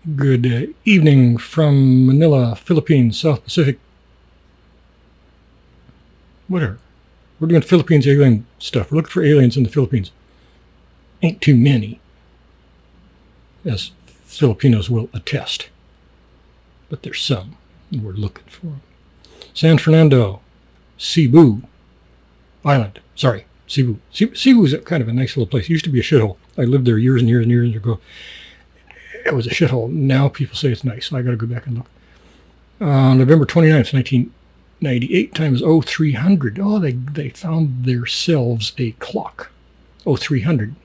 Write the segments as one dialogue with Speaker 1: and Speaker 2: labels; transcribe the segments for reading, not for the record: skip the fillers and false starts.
Speaker 1: Good evening from Manila, Philippines, South Pacific. Whatever. We're doing Philippines alien stuff. We're looking for aliens in the Philippines. Ain't too many, as Filipinos will attest. But there's some, and we're looking for them. San Fernando, Cebu Island. Sorry, Cebu. Cebu is kind of a nice little place. It used to be a shithole. I lived there years and years and years ago. It was a shithole. Now people say it's nice. So I got to go back and look. November 29th, 1998, time is 0300. Oh, they found themselves a clock. 0300.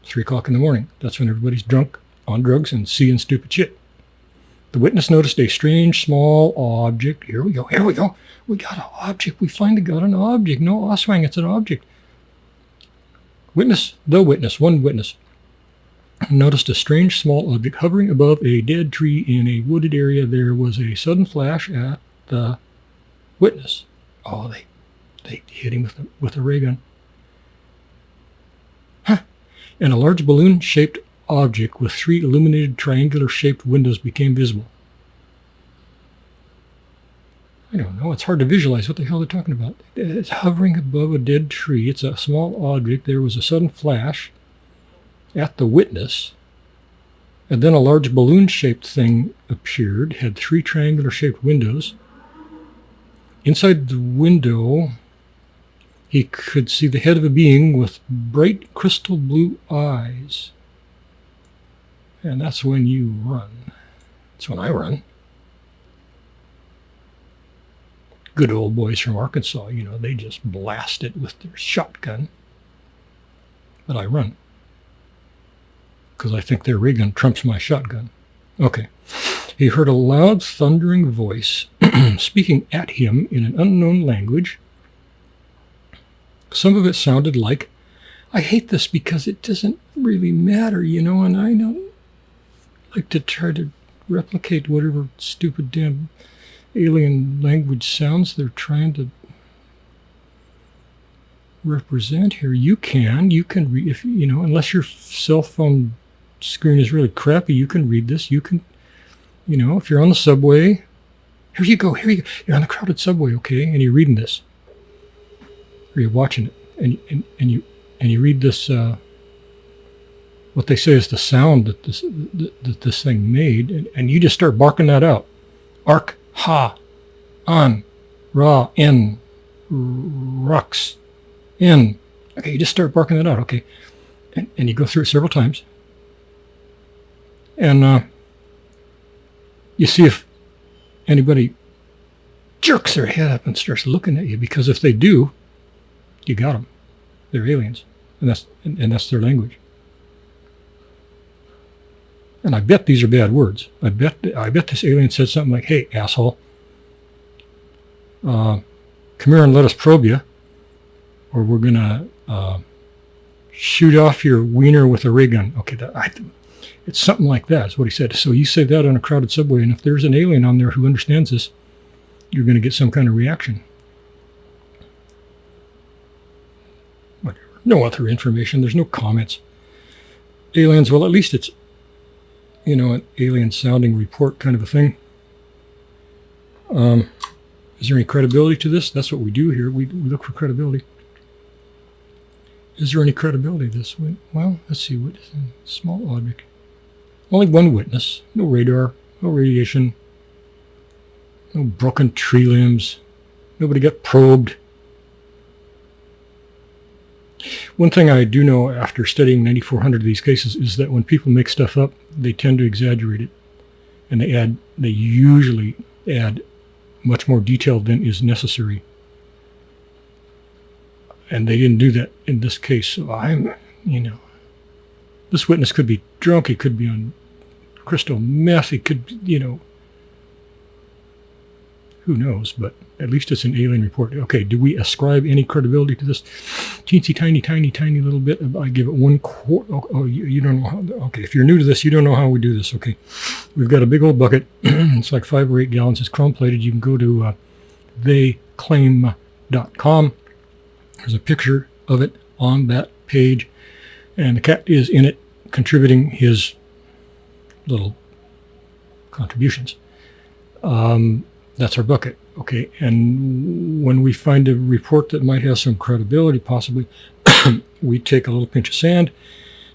Speaker 1: 3 o'clock in the morning. That's when everybody's drunk, on drugs, and seeing stupid shit. The witness noticed a strange small object. Here we go. We got an object. We finally got an object. No Oswang, it's an object. One witness, noticed a strange small object hovering above a dead tree in a wooded area. There was a sudden flash at the witness. Oh, they hit him with a ray gun. Huh. And a large balloon-shaped object with 3 illuminated triangular-shaped windows became visible. I don't know. It's hard to visualize what the hell they're talking about. It's hovering above a dead tree. It's a small object. There was a sudden flash at the witness, and then a large balloon-shaped thing appeared, had 3 triangular-shaped windows. Inside the window, he could see the head of a being with bright crystal blue eyes. And that's when you run. That's when I run. Good old boys from Arkansas, they just blast it with their shotgun. But I run, because I think their ray gun trumps my shotgun. Okay. He heard a loud, thundering voice speaking at him in an unknown language. Some of it sounded like, I hate this because it doesn't really matter, and I don't like to try to replicate whatever stupid damn alien language sounds they're trying to represent here. You can read, if unless your cell phone screen is really crappy, you can read this. You can, if you're on the subway, here you go. You're on the crowded subway, okay, and you're reading this, or you're watching it, and you read this. What they say is the sound that this thing made, and you just start barking that out. Ark, ha, an, ra, in, rux, in. Okay, you just start barking that out, okay, and you go through it several times. And you see if anybody jerks their head up and starts looking at you, because if they do, you got them. They're aliens, and that's their language. And I bet these are bad words. I bet this alien said something like, "Hey, asshole, come here and let us probe you, or we're gonna shoot off your wiener with a ray gun." Okay, it's something like that is what he said. So you say that on a crowded subway, and if there's an alien on there who understands this, you're going to get some kind of reaction. Whatever. No other information. There's no comments. Aliens, well, at least it's, an alien-sounding report kind of a thing. Is there any credibility to this? That's what we do here. We look for credibility. Is there any credibility to this? Well, let's see. What is a small object? Only one witness. No radar. No radiation. No broken tree limbs. Nobody got probed. One thing I do know after studying 9,400 of these cases is that when people make stuff up, they tend to exaggerate it. And they usually add much more detail than is necessary. And they didn't do that in this case. So this witness could be drunk. He could be on crystal meth. He could, who knows? But at least it's an alien report. Okay, do we ascribe any credibility to this? Teensy tiny little bit. I give it 1/4. Oh, you don't know how. Okay, if you're new to this, you don't know how we do this. Okay, we've got a big old bucket. It's like 5 or 8 gallons. It's chrome plated. You can go to theyclaim.com. There's a picture of it on that page, and the cat is in it, contributing his little contributions. That's our bucket. Okay, and when we find a report that might have some credibility, possibly, we take a little pinch of sand,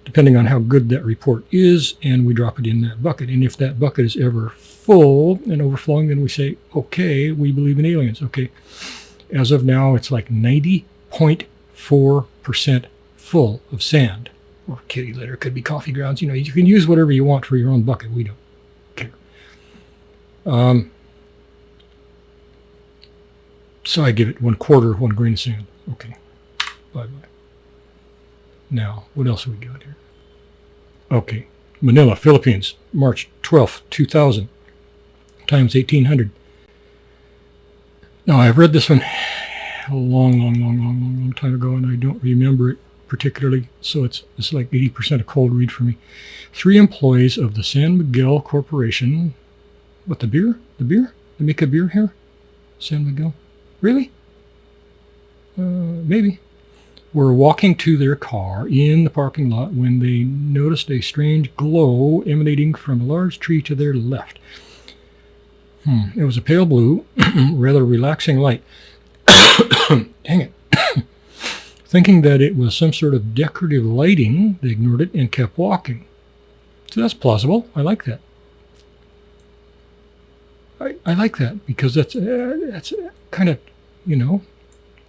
Speaker 1: depending on how good that report is, and we drop it in that bucket. And if that bucket is ever full and overflowing, then we say, okay, we believe in aliens. Okay, as of now, it's like 90.4% full of sand, or kitty litter. It could be coffee grounds. You know, you can use whatever you want for your own bucket. We don't care. So I give it 1/4 of 1 grain of sand. Okay, bye-bye. Now, what else have we got here? Okay, Manila, Philippines, March 12th, 2000, times 1800. Now, I've read this one a long time ago, and I don't remember it particularly, so it's like 80% a cold read for me. 3 employees of the San Miguel Corporation. What, the beer? The beer? They make a beer here? San Miguel? Really? Maybe. Were walking to their car in the parking lot when they noticed a strange glow emanating from a large tree to their left. It was a pale blue, rather relaxing light. Dang it. Thinking that it was some sort of decorative lighting, they ignored it and kept walking. So that's plausible. I like that. I like that because that's kind of, you know,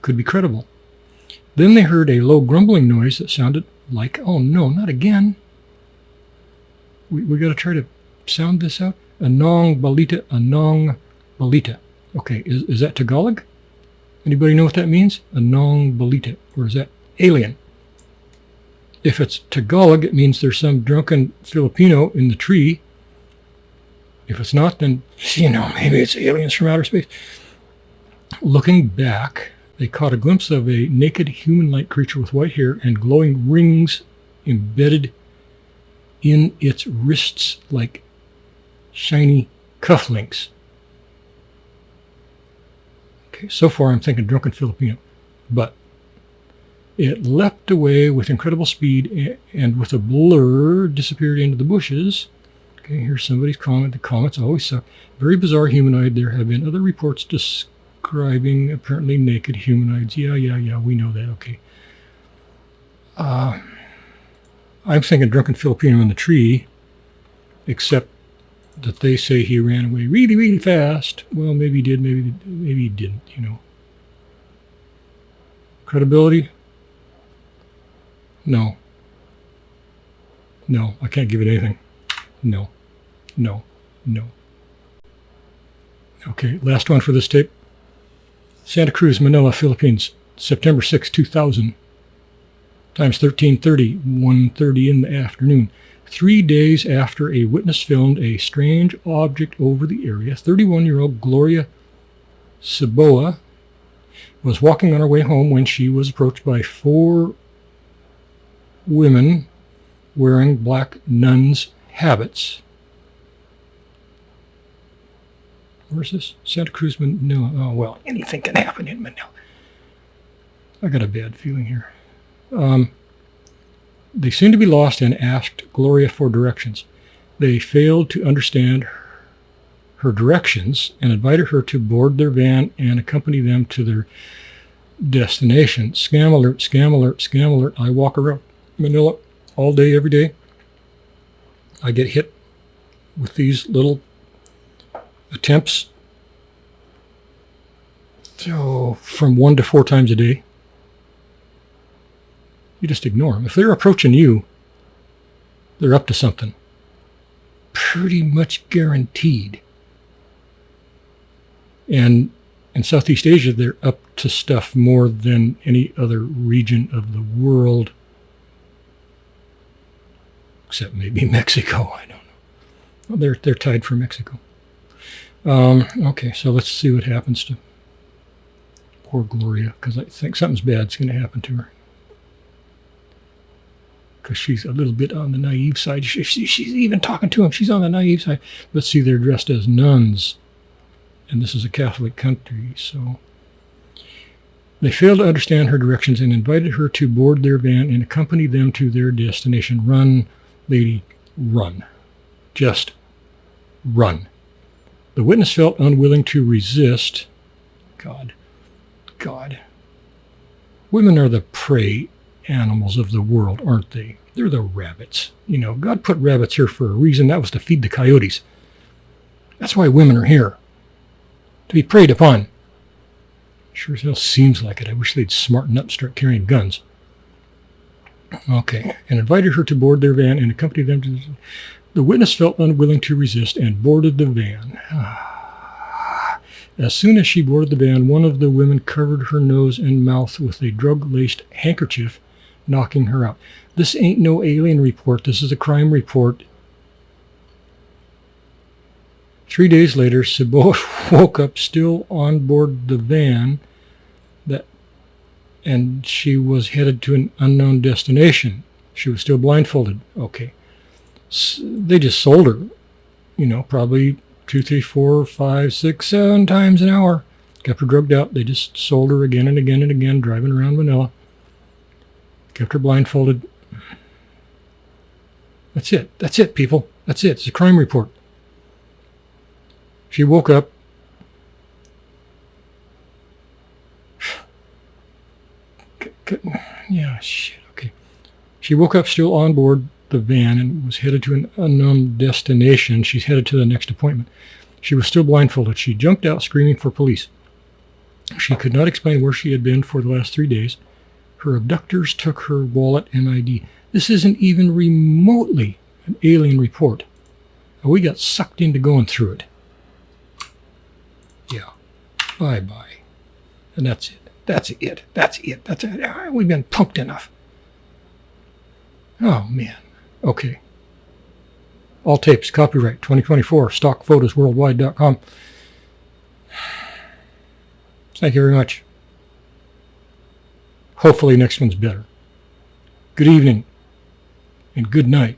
Speaker 1: could be credible. Then they heard a low grumbling noise that sounded like, oh no, not again. We got to try to sound this out. Anong balita, anong balita. Okay, is that Tagalog? Anybody know what that means? Anong balita, or is that alien? If it's Tagalog, it means there's some drunken Filipino in the tree. If it's not, then, you know, maybe it's aliens from outer space. Looking back, they caught a glimpse of a naked human-like creature with white hair and glowing rings embedded in its wrists like shiny cufflinks. Okay, so far I'm thinking drunken Filipino, but it leapt away with incredible speed and with a blur disappeared into the bushes. Okay, here's somebody's comment. The comments always suck. Very bizarre humanoid. There have been other reports describing apparently naked humanoids. Yeah, we know that. Okay. I'm thinking drunken Filipino in the tree, except that they say he ran away really, really fast. Well, maybe he did, maybe he didn't, you know. Credibility? No. No, I can't give it anything. No. Okay, last one for this tape. Santa Cruz, Manila, Philippines, September 6, 2000, times 13:30, 1:30 in the afternoon. 3 days after a witness filmed a strange object over the area, 31-year-old Gloria Saboa was walking on her way home when she was approached by 4 women wearing black nuns' habits. Where's this? Santa Cruz, Manila. Oh, well, anything can happen in Manila. I got a bad feeling here. They seemed to be lost and asked Gloria for directions. They failed to understand her directions and invited her to board their van and accompany them to their destination. Scam alert, scam alert, scam alert. I walk around Manila all day, every day. I get hit with these little attempts, so from 1 to 4 times a day. You just ignore them. If they're approaching you, they're up to something. Pretty much guaranteed. And in Southeast Asia, they're up to stuff more than any other region of the world, except maybe Mexico. I don't know. Well, they're tied for Mexico. Okay, so let's see what happens to poor Gloria, because I think something's bad's going to happen to her. Because she's a little bit on the naive side. She's even talking to him. She's on the naive side. Let's see, they're dressed as nuns. And this is a Catholic country, so... They failed to understand her directions and invited her to board their van and accompany them to their destination. Run, lady, run. just run. The witness felt unwilling to resist. God. Women are the prey animals of the world, aren't they? They're the rabbits. You know, God put rabbits here for a reason. That was to feed the coyotes. That's why women are here. To be preyed upon. Sure as hell seems like it. I wish they'd smarten up and start carrying guns. Okay. And invited her to board their van and accompanied them to... The witness felt unwilling to resist and boarded the van. As soon as she boarded the van, one of the women covered her nose and mouth with a drug-laced handkerchief, knocking her out. This ain't no alien report. This is a crime report. 3 days later, Sabot woke up still on board the van, and she was headed to an unknown destination. She was still blindfolded. Okay. They just sold her, you know, probably 2, 3, 4, 5, 6, 7 times an hour. Kept her drugged out. They just sold her again and again and again, driving around Manila. Kept her blindfolded. That's it. That's it, people. That's it. It's a crime report. She woke up. Yeah, shit. Okay. She woke up still on board the van and was headed to an unknown destination. She's headed to the next appointment. She was still blindfolded. She jumped out screaming for police. She could not explain where she had been for the last 3 days. Her abductors took her wallet and ID. This isn't even remotely an alien report. We got sucked into going through it. Yeah. Bye-bye. And that's it. That's it. That's it. That's it. We've been punked enough. Oh, man. Okay. All tapes, copyright 2024, stockphotosworldwide.com. Thank you very much. Hopefully next one's better. Good evening and good night.